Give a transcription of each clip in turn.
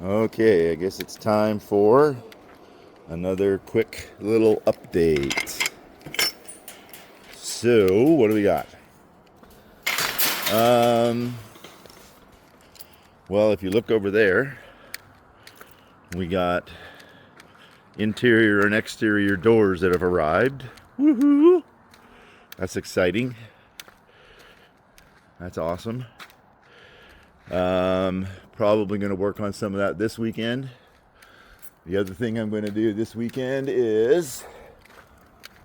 Okay, I guess it's time for another quick little update. So, what do we got? Um, well, if you look over there, we got interior and exterior doors that have arrived. Woohoo! That's exciting. That's awesome. Probably going to work on some of that this weekend. The other thing I'm going to do this weekend is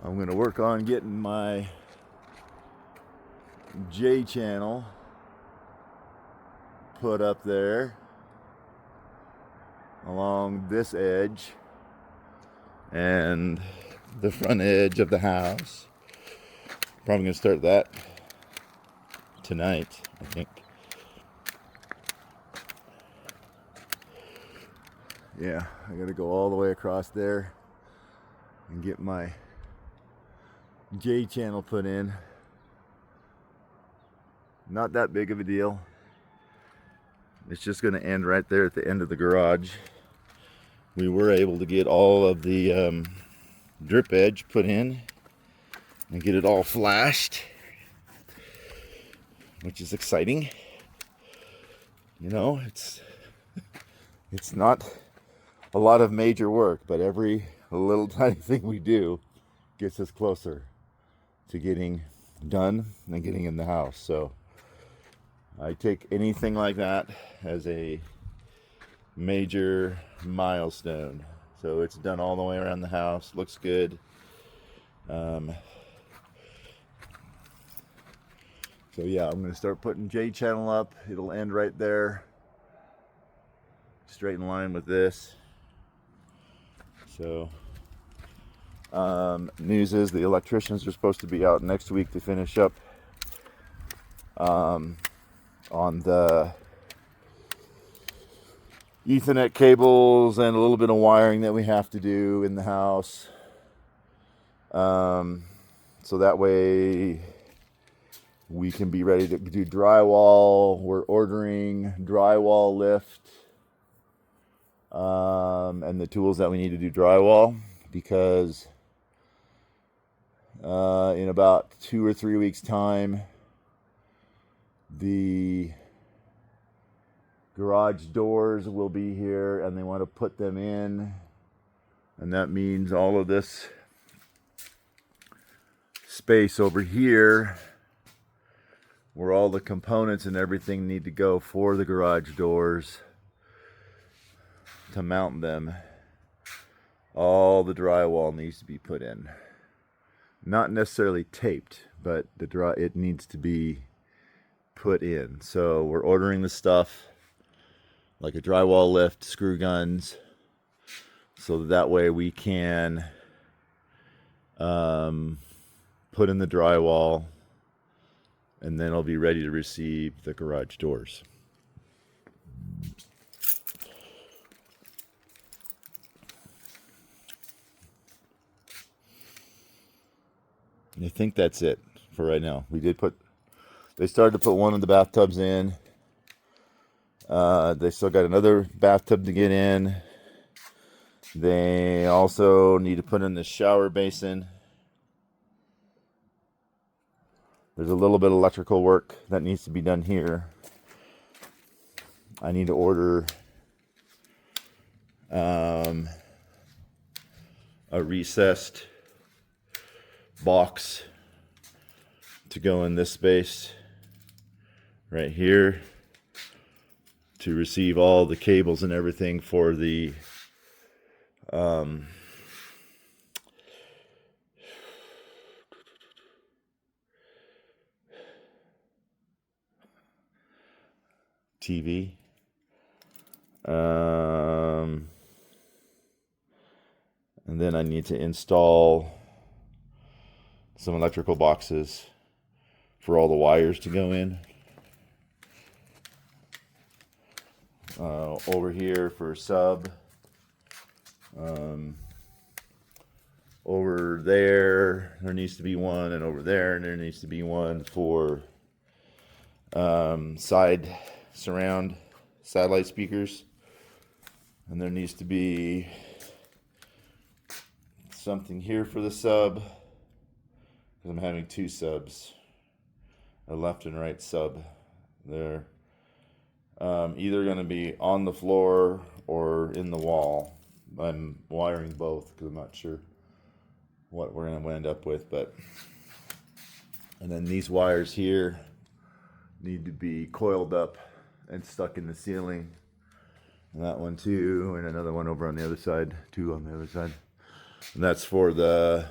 I'm going to work on getting my J channel put up there along this edge and the front edge of the house. Probably going to start that tonight, I think. Yeah, I got to go all the way across there and get my J channel put in. Not that big of a deal. It's just going to end right there at the end of the garage. We were able to get all of the drip edge put in and get it all flashed, which is exciting. You know, it's not a lot of major work, but every little tiny thing we do gets us closer to getting done and getting in the house. So I take anything like that as a major milestone. So it's done all the way around the house, looks good. So yeah, I'm going to start putting J channel up. It'll end right there, straight in line with this. So news is the electricians are supposed to be out next week to finish up on the Ethernet cables and a little bit of wiring that we have to do in the house. So that way we can be ready to do drywall. We're ordering drywall lift and the tools that we need to do drywall, because in about 2 or 3 weeks time the garage doors will be here and they want to put them in, and that means all of this space over here where all the components and everything need to go for the garage doors to mount them, all the drywall needs to be put in. Not necessarily taped, but it needs to be put in. So we're ordering the stuff like a drywall lift, screw guns, so that way we can put in the drywall, and then I'll be ready to receive the garage doors. I think that's it for right now. They started to put one of the bathtubs in. They still got another bathtub to get in. They also need to put in the shower basin. There's a little bit of electrical work that needs to be done here. I need to order a recessed box to go in this space right here to receive all the cables and everything for the TV. And then I need to install some electrical boxes for all the wires to go in. Over here for sub. Over there needs to be one, and over there needs to be one for side surround satellite speakers. And there needs to be something here for the sub, because I'm having two subs, a left and right sub. They're either going to be on the floor or in the wall. I'm wiring both because I'm not sure what we're going to end up with, but and then these wires here need to be coiled up and stuck in the ceiling. And that one too, and another one over on the other side, two on the other side. And that's for the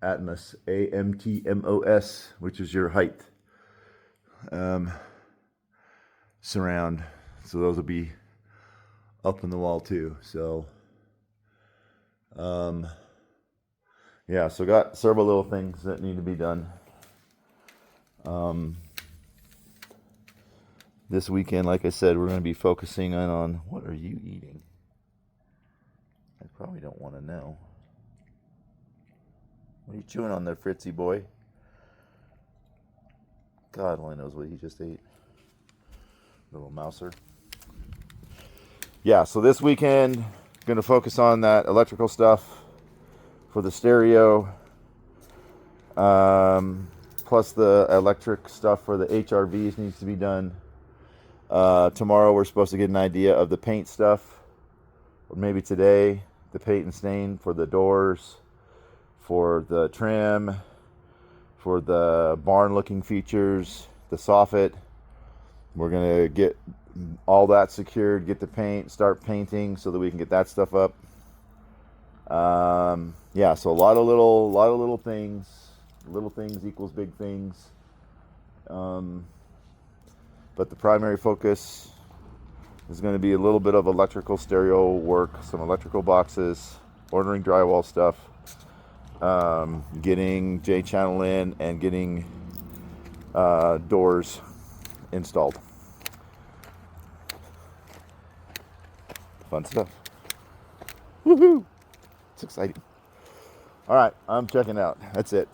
Atmos, AMTMOS, which is your height surround. So those will be up in the wall too. So yeah, so got several little things that need to be done. This weekend, like I said, we're going to be focusing on what are you eating? I probably don't want to know. What are you chewing on there, Fritzy boy? God only knows what he just ate. Little mouser. Yeah, so this weekend, going to focus on that electrical stuff for the stereo. Plus the electric stuff for the HRVs needs to be done. Tomorrow we're supposed to get an idea of the paint stuff, or maybe today, the paint and stain for the doors, for the trim, for the barn looking features, the soffit. We're gonna get all that secured, get the paint, start painting so that we can get that stuff up. Yeah, so a lot of little things. Little things equals big things. But the primary focus is going to be a little bit of electrical stereo work, some electrical boxes, ordering drywall stuff, getting J-channel in, and getting doors installed. Fun stuff. Woohoo! It's exciting. All right, I'm checking out. That's it.